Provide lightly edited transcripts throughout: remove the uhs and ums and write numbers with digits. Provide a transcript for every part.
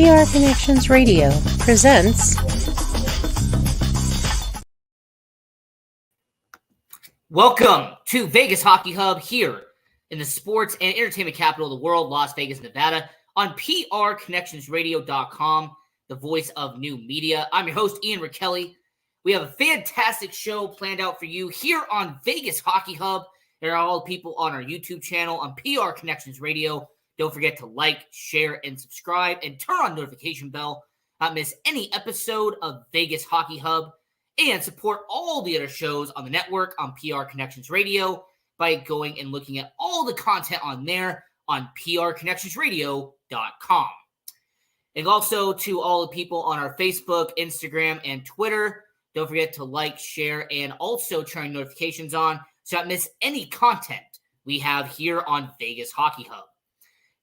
PR Connections Radio presents Welcome to Vegas Hockey Hub here in the sports and entertainment capital of the world, Las Vegas, Nevada, on prconnectionsradio.com, the voice of new media. I'm your host, Ian Rakelli. We have a fantastic show planned out for you here on Vegas Hockey Hub. There are all the people on our YouTube channel on PR Connections Radio. Don't forget to like, share, and subscribe, and turn on notification bell. Not miss any episode of Vegas Hockey Hub, and support all the other shows on the network on PR Connections Radio by going and looking at all the content on there on prconnectionsradio.com. And also to all the people on our Facebook, Instagram, and Twitter, don't forget to like, share, and also turn notifications on so not miss any content we have here on Vegas Hockey Hub.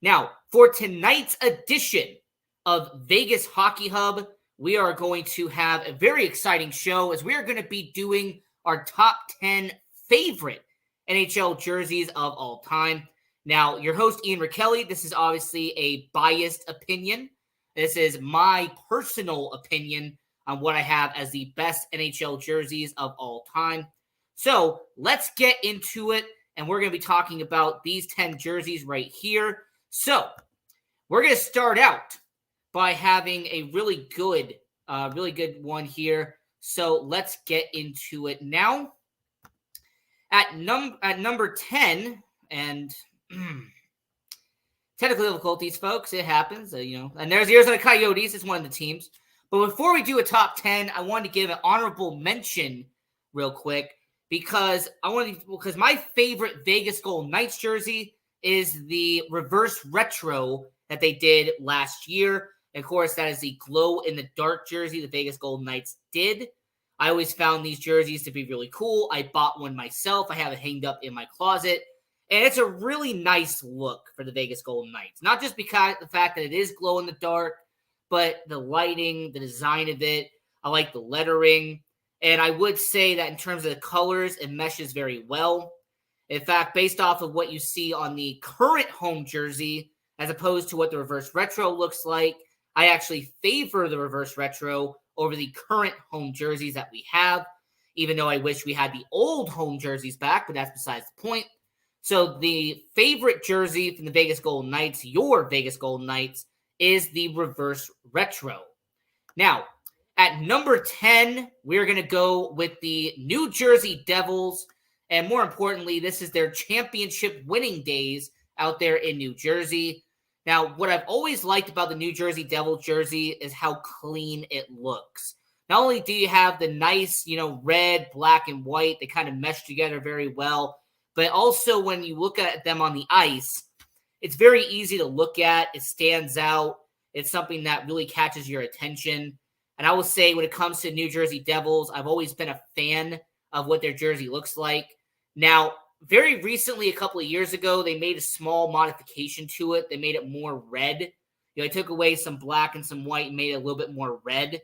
Now, for tonight's edition of Vegas Hockey Hub, we are going to have a very exciting show as we are going to be doing our top 10 favorite NHL jerseys of all time. Now, your host, Ian Rakelli, this is obviously a biased opinion. This is my personal opinion on what I have as the best NHL jerseys of all time. So let's get into it, and we're going to be talking about these 10 jerseys right here. So we're going to start out by having a really good one here. So let's get into it now. At number 10, and technical difficulties, folks, it happens, and there's the Arizona Coyotes. It's one of the teams. But before we do a top 10, I wanted to give an honorable mention real quick because my favorite Vegas Golden Knights jersey is the reverse retro that they did last year. And of course, that is the glow-in-the-dark jersey the Vegas Golden Knights did. I always found these jerseys to be really cool. I bought one myself. I have it hanged up in my closet. And it's a really nice look for the Vegas Golden Knights. Not just because of the fact that it is glow-in-the-dark, but the lighting, the design of it. I like the lettering. And I would say that in terms of the colors, it meshes very well. In fact, based off of what you see on the current home jersey, as opposed to what the reverse retro looks like, I actually favor the reverse retro over the current home jerseys that we have, even though I wish we had the old home jerseys back, but that's besides the point. So the favorite jersey from the Vegas Golden Knights, your Vegas Golden Knights, is the reverse retro. Now, at number 10, we're going to go with the New Jersey Devils. And more importantly, this is their championship winning days out there in New Jersey. Now, what I've always liked about the New Jersey Devil jersey is how clean it looks. Not only do you have the nice, red, black, and white, they kind of mesh together very well, but also when you look at them on the ice, it's very easy to look at. It stands out. It's something that really catches your attention. And I will say when it comes to New Jersey Devils, I've always been a fan of what their jersey looks like. Now, very recently, a couple of years ago, they made a small modification to it. They made it more red. They took away some black and some white and made it a little bit more red.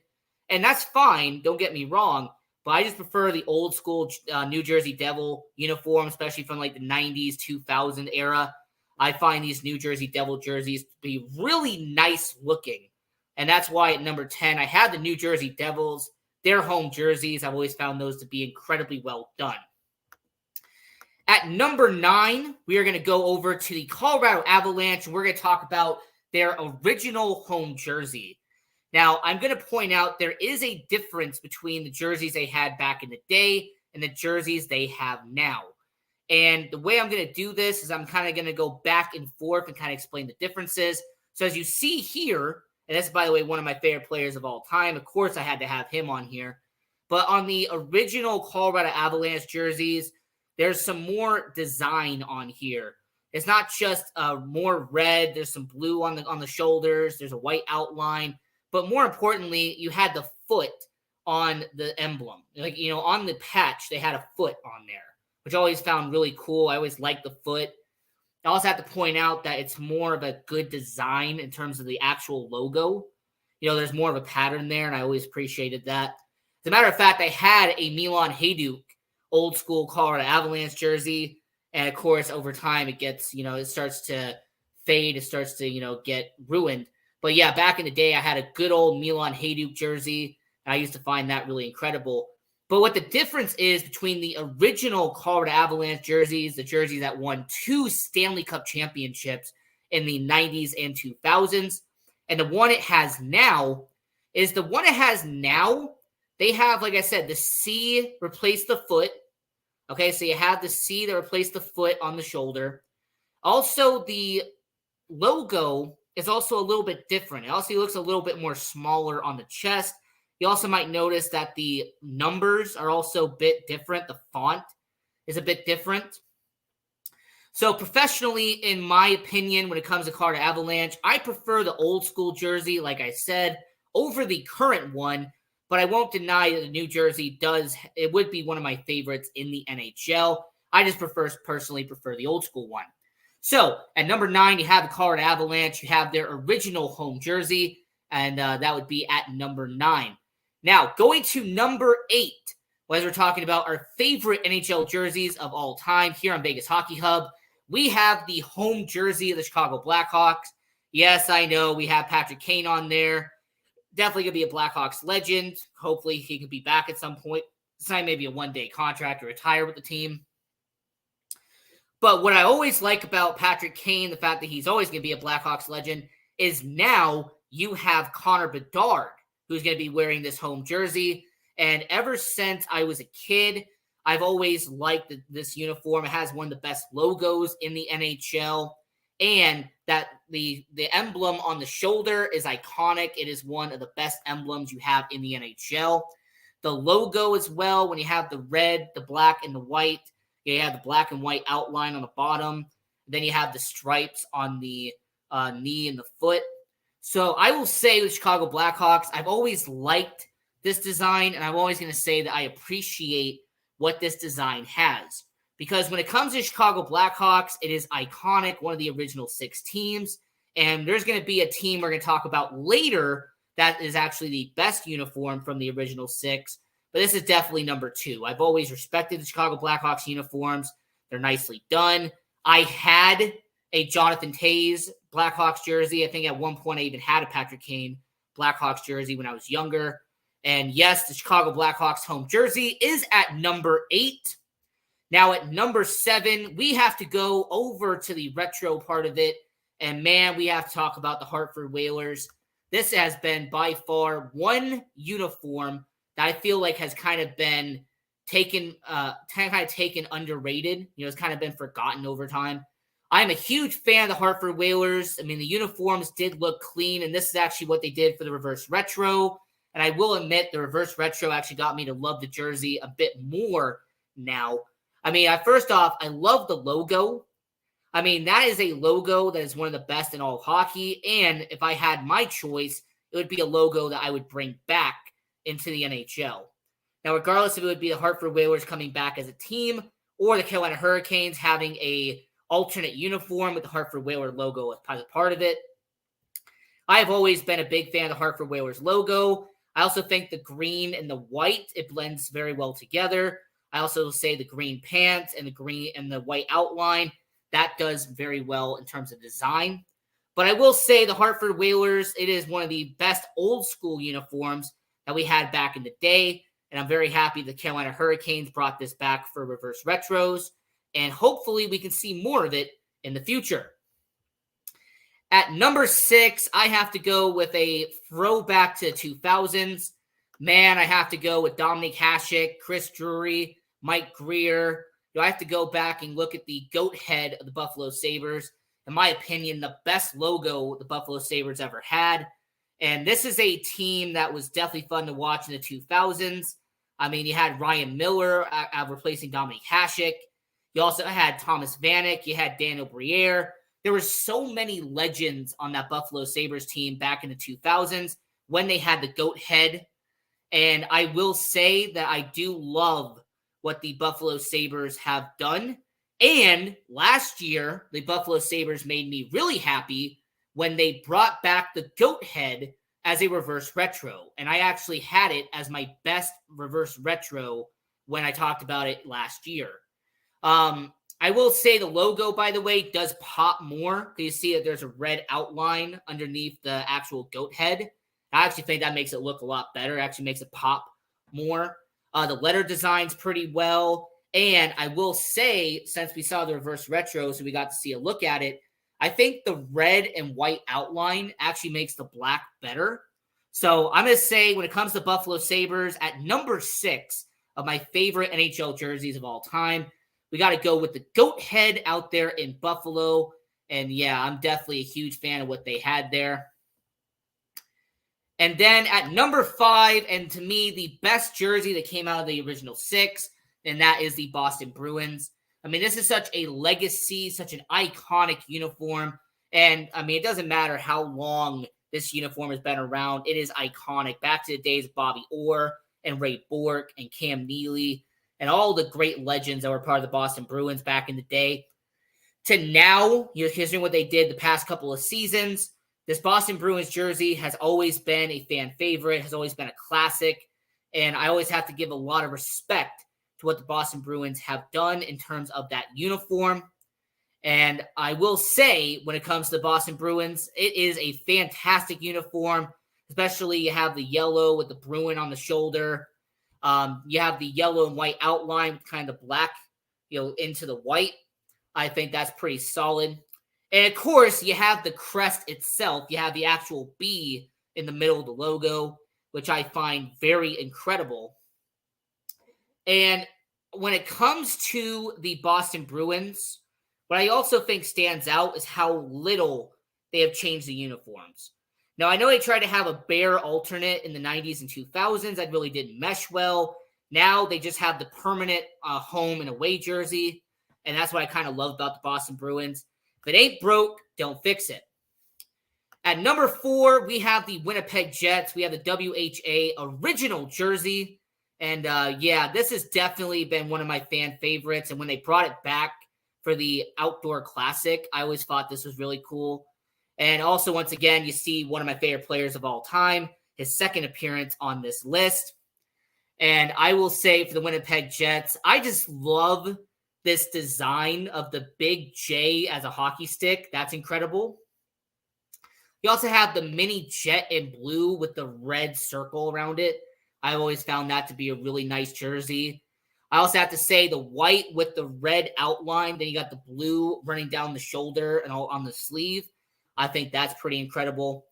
And that's fine. Don't get me wrong. But I just prefer the old school New Jersey Devil uniform, especially from like the 90s, 2000 era. I find these New Jersey Devil jerseys to be really nice looking. And that's why at number 10, I have the New Jersey Devils. Their home jerseys, I've always found those to be incredibly well done. At number 9, we are going to go over to the Colorado Avalanche, and we're going to talk about their original home jersey. Now, I'm going to point out there is a difference between the jerseys they had back in the day and the jerseys they have now. And the way I'm going to do this is I'm kind of going to go back and forth and kind of explain the differences. So as you see here, and that's, by the way, one of my favorite players of all time. Of course, I had to have him on here. But on the original Colorado Avalanche jerseys, there's some more design on here. It's not just more red. There's some blue on the shoulders. There's a white outline. But more importantly, you had the foot on the emblem. Like, on the patch, they had a foot on there, which I always found really cool. I always liked the foot. I also have to point out that it's more of a good design in terms of the actual logo. There's more of a pattern there, and I always appreciated that. As a matter of fact, I had a Milan Hajduk old school Colorado Avalanche jersey. And of course, over time, it gets, it starts to fade. It starts to, get ruined. But yeah, back in the day, I had a good old Milan Hajduk jersey. I used to find that really incredible. But what the difference is between the original Colorado Avalanche jerseys, the jerseys that won 2 Stanley Cup championships in the 90s and 2000s, and the one it has now, is the one it has now, they have, like I said, the C replace the foot. Okay, so you have the C that replaced the foot on the shoulder. Also, the logo is also a little bit different. It also looks a little bit more smaller on the chest. You also might notice that the numbers are also a bit different. The font is a bit different. So professionally, in my opinion, when it comes to Colorado Avalanche, I prefer the old school jersey, like I said, over the current one. But I won't deny that the new jersey it would be one of my favorites in the NHL. I just personally prefer the old school one. So at number 9, you have the Colorado Avalanche. You have their original home jersey, and that would be at number 9. Now, going to number 8, as we're talking about our favorite NHL jerseys of all time here on Vegas Hockey Hub, we have the home jersey of the Chicago Blackhawks. Yes, I know we have Patrick Kane on there. Definitely going to be a Blackhawks legend. Hopefully he could be back at some point. Sign maybe a one-day contract or retire with the team. But what I always like about Patrick Kane, the fact that he's always going to be a Blackhawks legend, is now you have Connor Bedard, who's going to be wearing this home jersey. And ever since I was a kid, I've always liked this uniform. It has one of the best logos in the NHL. And that the emblem on the shoulder is iconic. It is one of the best emblems you have in the NHL. The logo as well, when you have the red, the black, and the white, you have the black and white outline on the bottom. Then you have the stripes on the knee and the foot. So I will say with Chicago Blackhawks, I've always liked this design, and I'm always going to say that I appreciate what this design has. Because when it comes to Chicago Blackhawks, it is iconic, one of the original 6 teams. And there's going to be a team we're going to talk about later that is actually the best uniform from the original 6. But this is definitely number 2. I've always respected the Chicago Blackhawks uniforms. They're nicely done. I had a Jonathan Toews Blackhawks jersey. I think at one point I even had a Patrick Kane Blackhawks jersey when I was younger. And yes, the Chicago Blackhawks home jersey is at number 8. Now at number 7, we have to go over to the retro part of it. And man, we have to talk about the Hartford Whalers. This has been by far one uniform that I feel like has kind of been taken underrated. It's kind of been forgotten over time. I'm a huge fan of the Hartford Whalers. I mean, the uniforms did look clean, and this is actually what they did for the reverse retro. And I will admit the reverse retro actually got me to love the jersey a bit more now. I mean, first off, I love the logo. I mean, that is a logo that is one of the best in all hockey. And if I had my choice, it would be a logo that I would bring back into the NHL. Now, regardless if it would be the Hartford Whalers coming back as a team or the Carolina Hurricanes having a alternate uniform with the Hartford Whaler logo as a part of it, I have always been a big fan of the Hartford Whalers logo. I also think the green and the white, it blends very well together. I also say the green pants and the green and the white outline, that does very well in terms of design. But I will say the Hartford Whalers, it is one of the best old school uniforms that we had back in the day. And I'm very happy the Carolina Hurricanes brought this back for reverse retros. And hopefully we can see more of it in the future. At number 6, I have to go with a throwback to the 2000s. Man, I have to go with Dominic Hasek, Chris Drury, Mike Greer. I have to go back and look at the goat head of the Buffalo Sabres. In my opinion, the best logo the Buffalo Sabres ever had. And this is a team that was definitely fun to watch in the 2000s. I mean, you had Ryan Miller replacing Dominic Hasek. You also had Thomas Vanek. You had Daniel Briere. There were so many legends on that Buffalo Sabres team back in the 2000s when they had the goat head. And I will say that I do love what the Buffalo Sabres have done. And last year, the Buffalo Sabres made me really happy when they brought back the goat head as a reverse retro. And I actually had it as my best reverse retro when I talked about it last year. I will say the logo, by the way, does pop more. You see that there's a red outline underneath the actual goat head. I actually think that makes it look a lot better. It actually makes it pop more. The letter design's pretty well. And I will say, since we saw the reverse retro, so we got to see a look at it, I think the red and white outline actually makes the black better. So I'm going to say when it comes to Buffalo Sabres, at number 6 of my favorite NHL jerseys of all time, we got to go with the goat head out there in Buffalo. And yeah, I'm definitely a huge fan of what they had there. And then at number 5, and to me, the best jersey that came out of the original 6, and that is the Boston Bruins. I mean, this is such a legacy, such an iconic uniform. And I mean, it doesn't matter how long this uniform has been around. It is iconic. Back to the days of Bobby Orr and Ray Bourque and Cam Neely and all the great legends that were part of the Boston Bruins back in the day. To now, you're considering what they did the past couple of seasons. This Boston Bruins jersey has always been a fan favorite, has always been a classic, and I always have to give a lot of respect to what the Boston Bruins have done in terms of that uniform. And I will say, when it comes to the Boston Bruins, it is a fantastic uniform, especially you have the yellow with the Bruin on the shoulder. You have the yellow and white outline with kind of black, into the white. I think that's pretty solid. And of course, you have the crest itself. You have the actual B in the middle of the logo, which I find very incredible. And when it comes to the Boston Bruins, what I also think stands out is how little they have changed the uniforms. Now, I know they tried to have a bare alternate in the 90s and 2000s. That really didn't mesh well. Now they just have the permanent home and away jersey. And that's what I kind of love about the Boston Bruins. If it ain't broke, don't fix it. At number 4, we have the Winnipeg Jets. We have the WHA original jersey. And yeah, this has definitely been one of my fan favorites. And when they brought it back for the Outdoor Classic, I always thought this was really cool. And also, once again, you see one of my favorite players of all time, his second appearance on this list. And I will say for the Winnipeg Jets, I just love this design of the big J as a hockey stick. That's incredible. You also have the mini jet in blue with the red circle around it. I always found that to be a really nice jersey. I also have to say the white with the red outline. Then you got the blue running down the shoulder and all on the sleeve. I think that's pretty incredible.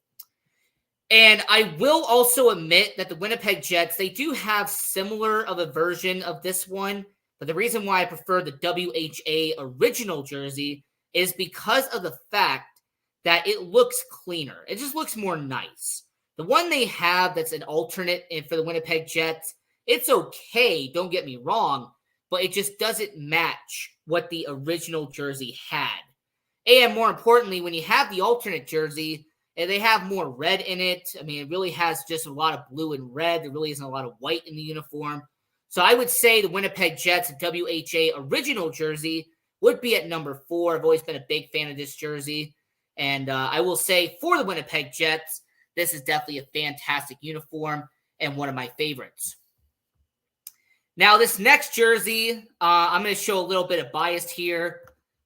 And I will also admit that the Winnipeg Jets, they do have similar of a version of this one. But the reason why I prefer the WHA original jersey is because of the fact that it looks cleaner. It just looks more nice. The one they have that's an alternate for the Winnipeg Jets, it's okay, don't get me wrong, but it just doesn't match what the original jersey had. And more importantly, when you have the alternate jersey, and they have more red in it. I mean, it really has just a lot of blue and red. There really isn't a lot of white in the uniform. So I would say the Winnipeg Jets WHA original jersey would be at number 4. I've always been a big fan of this jersey. And I will say for the Winnipeg Jets, this is definitely a fantastic uniform and one of my favorites. Now, this next jersey, I'm going to show a little bit of bias here.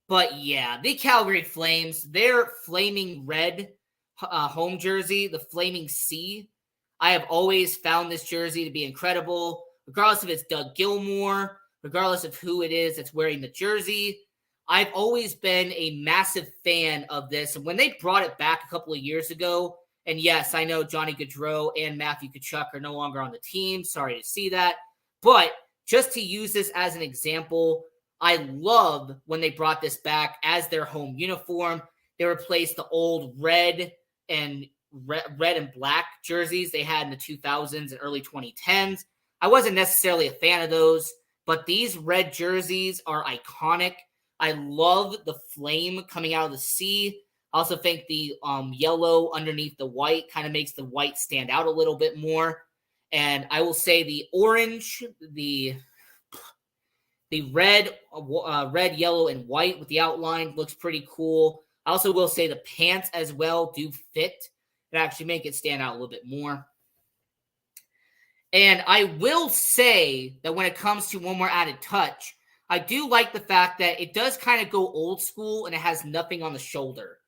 But yeah, the Calgary Flames, their flaming red home jersey, the Flaming C. I have always found this jersey to be incredible. Regardless if it's Doug Gilmour, regardless of who it is that's wearing the jersey, I've always been a massive fan of this. And when they brought it back a couple of years ago, and yes, I know Johnny Gaudreau and Matthew Tkachuk are no longer on the team. Sorry to see that. But just to use this as an example, I love when they brought this back as their home uniform. They replaced the old red and black jerseys they had in the 2000s and early 2010s. I wasn't necessarily a fan of those, but these red jerseys are iconic. I love the flame coming out of the sea. I also think the yellow underneath the white kind of makes the white stand out a little bit more. And I will say the orange, the red, yellow, and white with the outline looks pretty cool. I also will say the pants as well do fit and actually make it stand out a little bit more. And I will say that when it comes to one more added touch, I do like the fact that it does kind of go old school and it has nothing on the shoulder.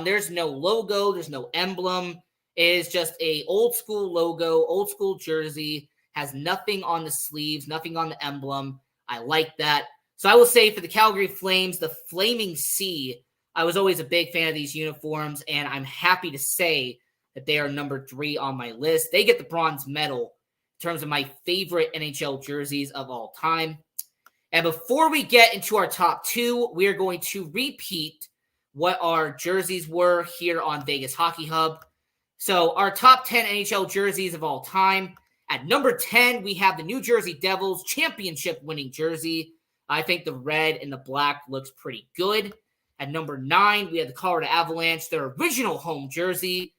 There's no logo, there's no emblem. It is just a old school logo, old school jersey, has nothing on the sleeves, nothing on the emblem. I like that. So I will say for the Calgary Flames, the Flaming Sea, I was always a big fan of these uniforms, and I'm happy to say that they are number 3 on my list. They get the bronze medal in terms of my favorite NHL jerseys of all time. And before we get into our top 2, we are going to repeat what our jerseys were here on Vegas Hockey Hub. So our top 10 NHL jerseys of all time. At number 10, we have the New Jersey Devils championship winning jersey. I think the red and the black looks pretty good. At number 9, we have the Colorado Avalanche, their original home jersey.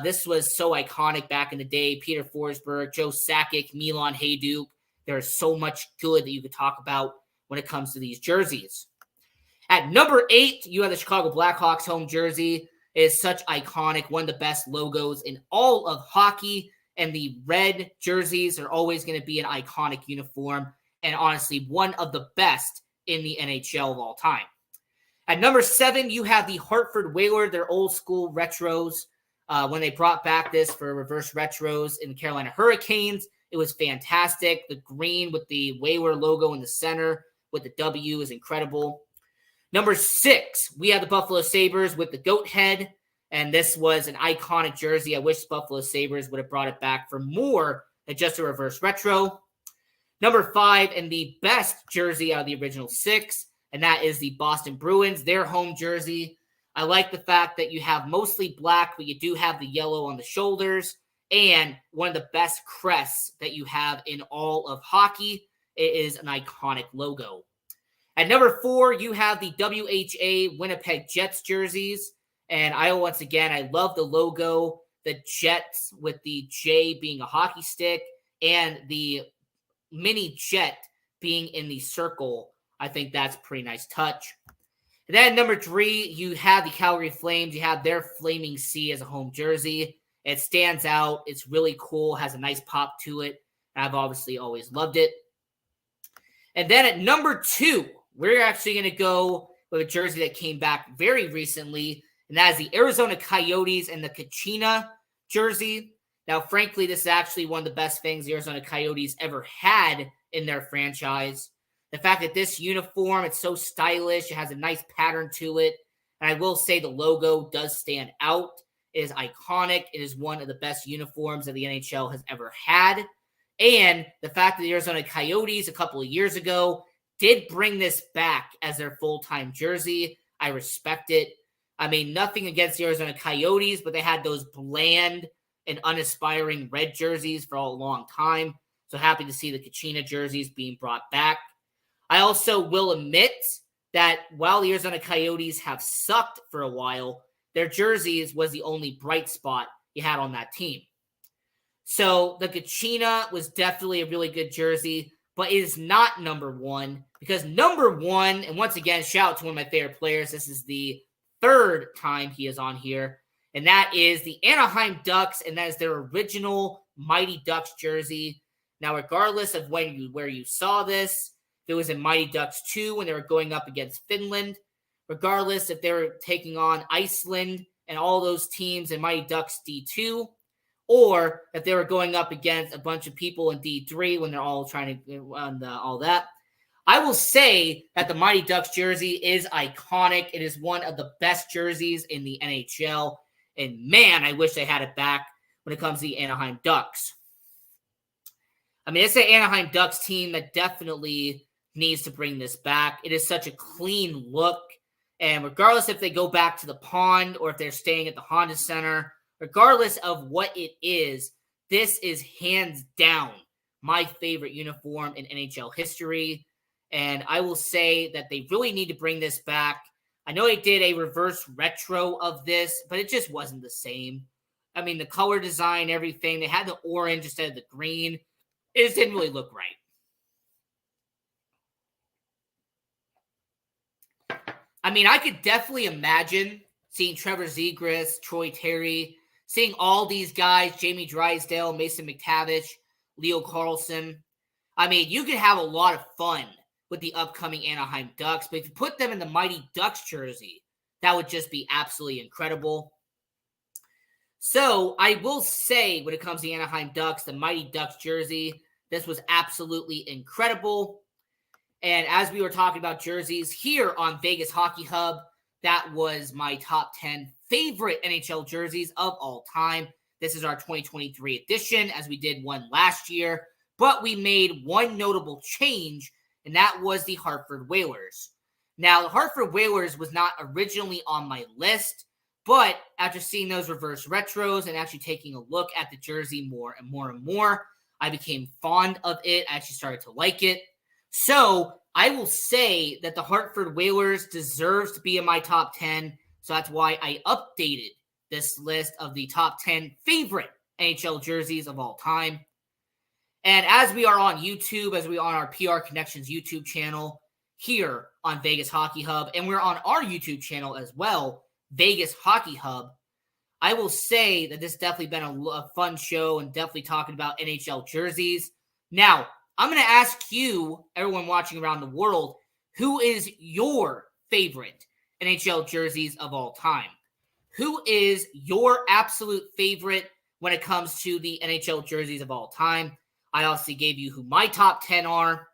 This was so iconic back in the day. Peter Forsberg, Joe Sakic, Milan Hajduk. There's so much good that you could talk about when it comes to these jerseys. At number 8, you have the Chicago Blackhawks home jersey. It is such iconic, one of the best logos in all of hockey. And the red jerseys are always going to be an iconic uniform. And honestly, one of the best in the NHL of all time. At number 7, you have the Hartford Whaler, their old school retros. When they brought back this for reverse retros in the Carolina Hurricanes, it was fantastic. The green with the Whaler logo in the center with the W is incredible. Number 6, we have the Buffalo Sabres with the goat head. And this was an iconic jersey. I wish Buffalo Sabres would have brought it back for more than just a reverse retro. Number 5, and the best jersey out of the original 6, and that is the Boston Bruins, their home jersey. I like the fact that you have mostly black, but you do have the yellow on the shoulders, and one of the best crests that you have in all of hockey. It is an iconic logo. At number 4, you have the WHA Winnipeg Jets jerseys. And I love the logo, the Jets with the J being a hockey stick and the mini jet being in the circle. I think that's a pretty nice touch. And then number 3, you have the Calgary Flames. You have their Flaming Sea as a home jersey. It stands out. It's really cool. Has a nice pop to it. I've obviously always loved it. And then at number 2, we're actually going to go with a jersey that came back very recently. And that is the Arizona Coyotes and the Kachina jersey. Now, frankly, this is actually one of the best things the Arizona Coyotes ever had in their franchise. The fact that this uniform, it's so stylish, it has a nice pattern to it. And I will say the logo does stand out. It is iconic. It is one of the best uniforms that the NHL has ever had. And the fact that the Arizona Coyotes a couple of years ago did bring this back as their full-time jersey. I respect it. I mean, nothing against the Arizona Coyotes, but they had those bland and unaspiring red jerseys for a long time. So happy to see the Kachina jerseys being brought back. I also will admit that while the Arizona Coyotes have sucked for a while, their jerseys was the only bright spot you had on that team. So the Kachina was definitely a really good jersey, but it is not number 1 because number 1, and once again, shout out to one of my favorite players. This is the 3rd time he is on here, and that is the Anaheim Ducks, and that is their original Mighty Ducks jersey. Now, regardless of where you saw this, if it was in Mighty Ducks 2 when they were going up against Finland, regardless if they were taking on Iceland and all those teams in Mighty Ducks D2, or if they were going up against a bunch of people in D3 when they're all trying to all that. I will say that the Mighty Ducks jersey is iconic. It is one of the best jerseys in the NHL. And man, I wish they had it back when it comes to the Anaheim Ducks. I mean, it's an Anaheim Ducks team that definitely needs to bring this back. It is such a clean look. And regardless if they go back to the pond or if they're staying at the Honda Center, regardless of what it is, this is hands down my favorite uniform in NHL history. And I will say that they really need to bring this back. I know they did a reverse retro of this, but it just wasn't the same. I mean, the color design, everything, they had the orange instead of the green. It just didn't really look right. I mean, I could definitely imagine seeing Trevor Zegras, Troy Terry, seeing all these guys, Jamie Drysdale, Mason McTavish, Leo Carlson. I mean, you could have a lot of fun with the upcoming Anaheim Ducks. But if you put them in the Mighty Ducks jersey, that would just be absolutely incredible. So I will say, when it comes to the Anaheim Ducks, the Mighty Ducks jersey, this was absolutely incredible. And as we were talking about jerseys here on Vegas Hockey Hub, that was my top 10 favorite NHL jerseys of all time. This is our 2023 edition, as we did one last year. But we made one notable change, and that was the Hartford Whalers. Now, the Hartford Whalers was not originally on my list, but after seeing those reverse retros and actually taking a look at the jersey more and more and more, I became fond of it. I actually started to like it. So I will say that the Hartford Whalers deserves to be in my top 10. So that's why I updated this list of the top 10 favorite NHL jerseys of all time. And as we are on YouTube, as we are on our PR Connections YouTube channel here on Vegas Hockey Hub, and we're on our YouTube channel as well, Vegas Hockey Hub, I will say that this definitely been a fun show and definitely talking about NHL jerseys. Now, I'm going to ask you, everyone watching around the world, who is your favorite NHL jerseys of all time? Who is your absolute favorite when it comes to the NHL jerseys of all time? I also gave you who my top 10 are.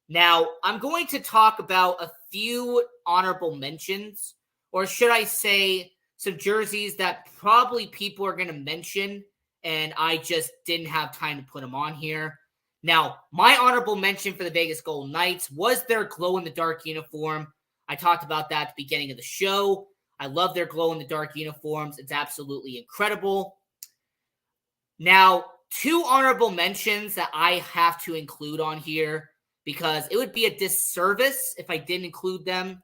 Now, I'm going to talk about a few honorable mentions, or should I say some jerseys that probably people are going to mention, and I just didn't have time to put them on here. Now, my honorable mention for the Vegas Golden Knights was their glow-in-the-dark uniform. I talked about that at the beginning of the show. I love their glow-in-the-dark uniforms. It's absolutely incredible. Now, two honorable mentions that I have to include on here because it would be a disservice if I didn't include them.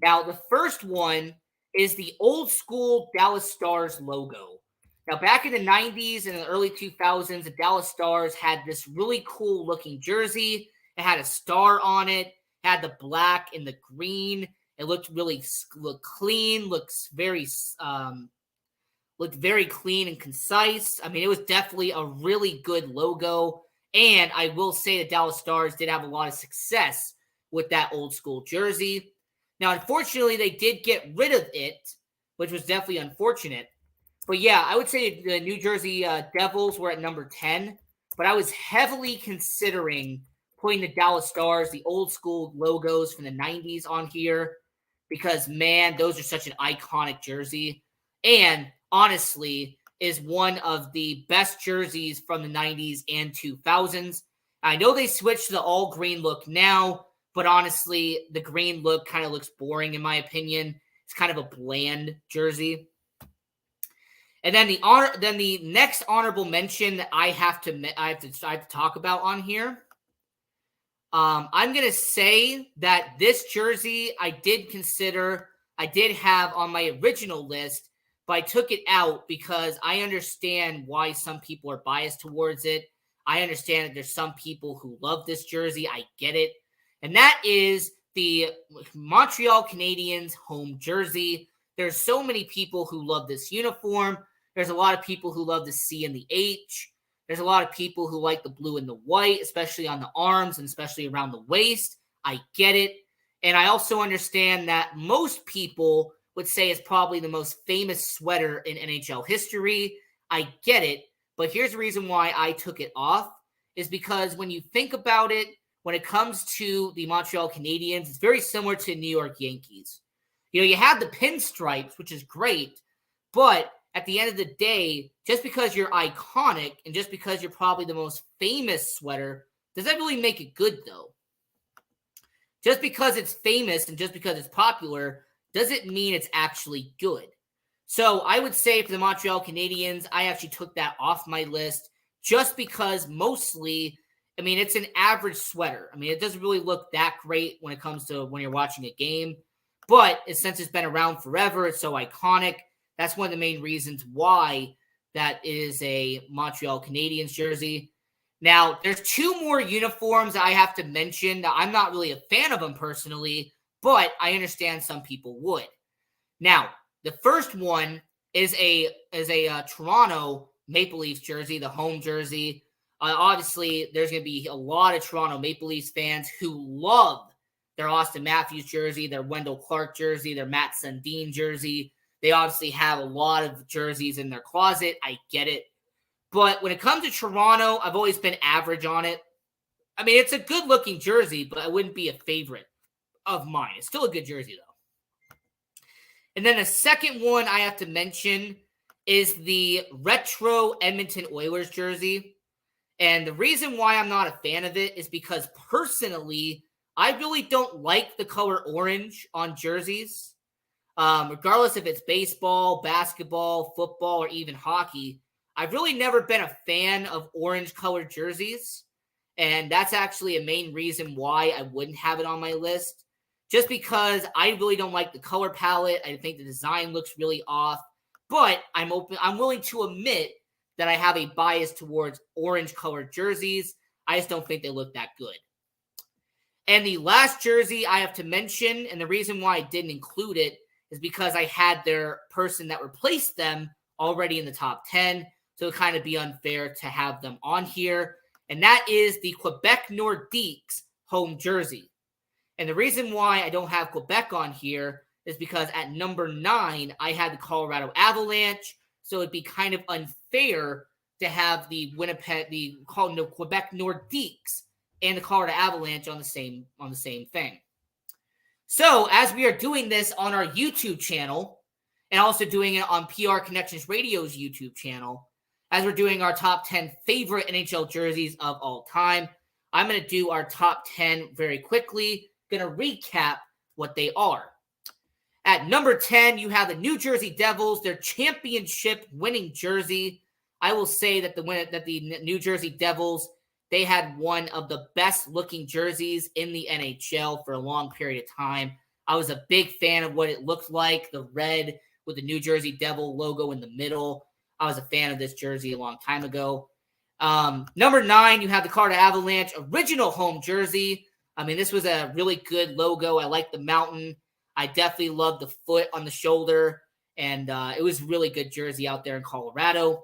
Now, the first one is the old-school Dallas Stars logo. Now, back in the 90s and the early 2000s, the Dallas Stars had this really cool-looking jersey. It had a star on it, had the black and the green. It looked clean, looked very clean and concise. I mean, it was definitely a really good logo. And I will say the Dallas Stars did have a lot of success with that old-school jersey. Now, unfortunately, they did get rid of it, which was definitely unfortunate. But yeah, I would say the New Jersey Devils were at number 10, but I was heavily considering putting the Dallas Stars, the old school logos from the 90s on here because, man, those are such an iconic jersey. And honestly, is one of the best jerseys from the 90s and 2000s. I know they switched to the all green look now, but honestly, the green look kind of looks boring in my opinion. It's kind of a bland jersey. And then the next honorable mention that I have to talk about on here. I'm gonna say that this jersey I did have on my original list, but I took it out because I understand why some people are biased towards it. I understand that there's some people who love this jersey. I get it, and that is the Montreal Canadiens home jersey. There's so many people who love this uniform. There's a lot of people who love the C and the H. There's a lot of people who like the blue and the white, especially on the arms and especially around the waist. I get it. And I also understand that most people would say it's probably the most famous sweater in NHL history. I get it. But here's the reason why I took it off is because when you think about it, when it comes to the Montreal Canadiens, it's very similar to New York Yankees. You know, you have the pinstripes, which is great, but at the end of the day, just because you're iconic and just because you're probably the most famous sweater, does that really make it good, though? Just because it's famous and just because it's popular doesn't mean it's actually good. So I would say for the Montreal Canadiens, I actually took that off my list just because mostly, I mean, it's an average sweater. I mean, it doesn't really look that great when it comes to when you're watching a game. But since it's been around forever, it's so iconic. That's one of the main reasons why that is a Montreal Canadiens jersey. Now, there's two more uniforms I have to mention. Now, I'm not really a fan of them personally, but I understand some people would. Now, the first one is a Toronto Maple Leafs jersey, the home jersey. Obviously, there's going to be a lot of Toronto Maple Leafs fans who love their Austin Matthews jersey, their Wendell Clark jersey, their Matt Sundin jersey. They obviously have a lot of jerseys in their closet. I get it. But when it comes to Toronto, I've always been average on it. I mean, it's a good-looking jersey, but it wouldn't be a favorite of mine. It's still a good jersey, though. And then the second one I have to mention is the retro Edmonton Oilers jersey. And the reason why I'm not a fan of it is because personally, I really don't like the color orange on jerseys. Regardless if it's baseball, basketball, football, or even hockey, I've really never been a fan of orange-colored jerseys. And that's actually a main reason why I wouldn't have it on my list. Just because I really don't like the color palette. I think the design looks really off. But I'm willing to admit that I have a bias towards orange-colored jerseys. I just don't think they look that good. And the last jersey I have to mention, and the reason why I didn't include it, is because I had their person that replaced them already in the top 10. So it would kind of be unfair to have them on here. And that is the Quebec Nordiques home jersey. And the reason why I don't have Quebec on here is because at number 9, I had the Colorado Avalanche. So it'd be kind of unfair to have the Quebec Nordiques and the Colorado Avalanche on the same thing. So as we are doing this on our YouTube channel and also doing it on PR Connections Radio's YouTube channel, as we're doing our top 10 favorite NHL jerseys of all time, I'm going to do our top 10 very quickly. Going to recap what they are. At number 10, you have the New Jersey Devils, their championship-winning jersey. I will say that the New Jersey Devils, they had one of the best-looking jerseys in the NHL for a long period of time. I was a big fan of what it looked like, the red with the New Jersey Devil logo in the middle. I was a fan of this jersey a long time ago. Number 9, you have the Colorado Avalanche original home jersey. I mean, this was a really good logo. I like the mountain. I definitely love the foot on the shoulder, and it was a really good jersey out there in Colorado.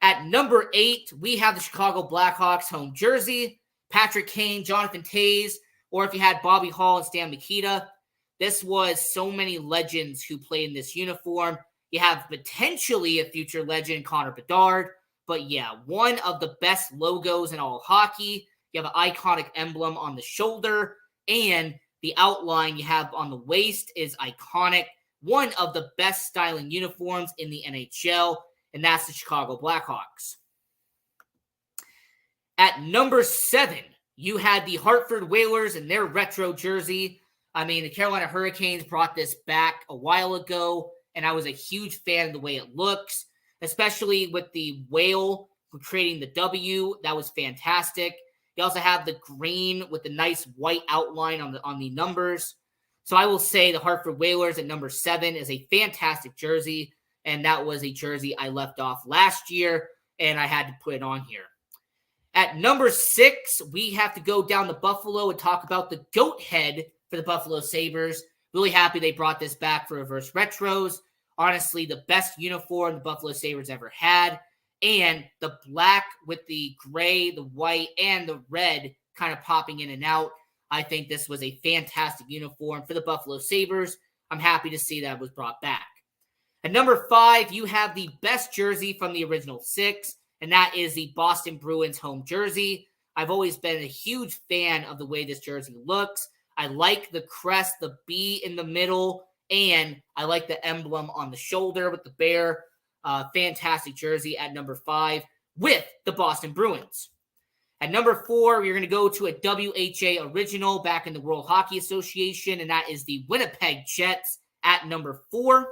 At number 8, we have the Chicago Blackhawks home jersey. Patrick Kane, Jonathan Toews, or if you had Bobby Hall and Stan Mikita. This was so many legends who played in this uniform. You have potentially a future legend, Connor Bedard. But yeah, one of the best logos in all hockey. You have an iconic emblem on the shoulder, and the outline you have on the waist is iconic. One of the best styling uniforms in the NHL, and that's the Chicago Blackhawks. At number 7, you had the Hartford Whalers and their retro jersey. I mean, the Carolina Hurricanes brought this back a while ago, and I was a huge fan of the way it looks, especially with the whale creating the W. That was fantastic. You also have the green with the nice white outline on the numbers. So I will say the Hartford Whalers at number 7 is a fantastic jersey, and that was a jersey I left off last year, and I had to put it on here. At number 6, we have to go down to Buffalo and talk about the goat head for the Buffalo Sabres. Really happy they brought this back for reverse retros. Honestly, the best uniform the Buffalo Sabres ever had. And the black with the gray, the white, and the red kind of popping in and out. I think this was a fantastic uniform for the Buffalo Sabres. I'm happy to see that it was brought back. At number 5, you have the best jersey from the original 6, and that is the Boston Bruins home jersey. I've always been a huge fan of the way this jersey looks. I like the crest, the B in the middle, and I like the emblem on the shoulder with the bear. Fantastic jersey at number 5 with the Boston Bruins. At number 4, we're going to go to a WHA original back in the World Hockey Association, and that is the Winnipeg Jets at number 4.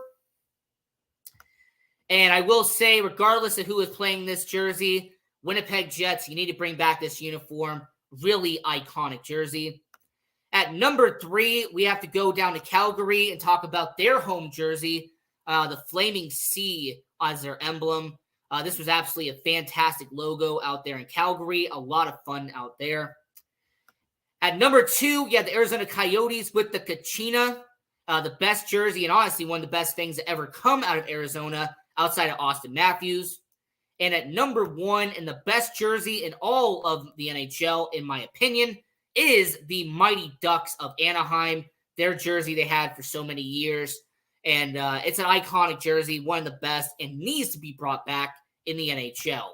And I will say, regardless of who is playing this jersey, Winnipeg Jets, you need to bring back this uniform. Really iconic jersey. At number 3, we have to go down to Calgary and talk about their home jersey, the Flaming Sea as their emblem. This was absolutely a fantastic logo out there in Calgary. A lot of fun out there. At number 2, you have the Arizona Coyotes with the Kachina, the best jersey and honestly one of the best things that ever come out of Arizona outside of Austin Matthews. And at number 1, and the best jersey in all of the NHL, in my opinion, is the Mighty Ducks of Anaheim. Their jersey they had for so many years. And it's an iconic jersey, one of the best, and needs to be brought back in the NHL.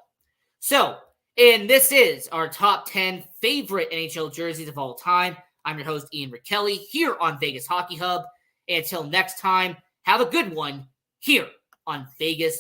So, and this is our top 10 favorite NHL jerseys of all time. I'm your host, Ian Rickelli, here on Vegas Hockey Hub. And until next time, have a good one here on Vegas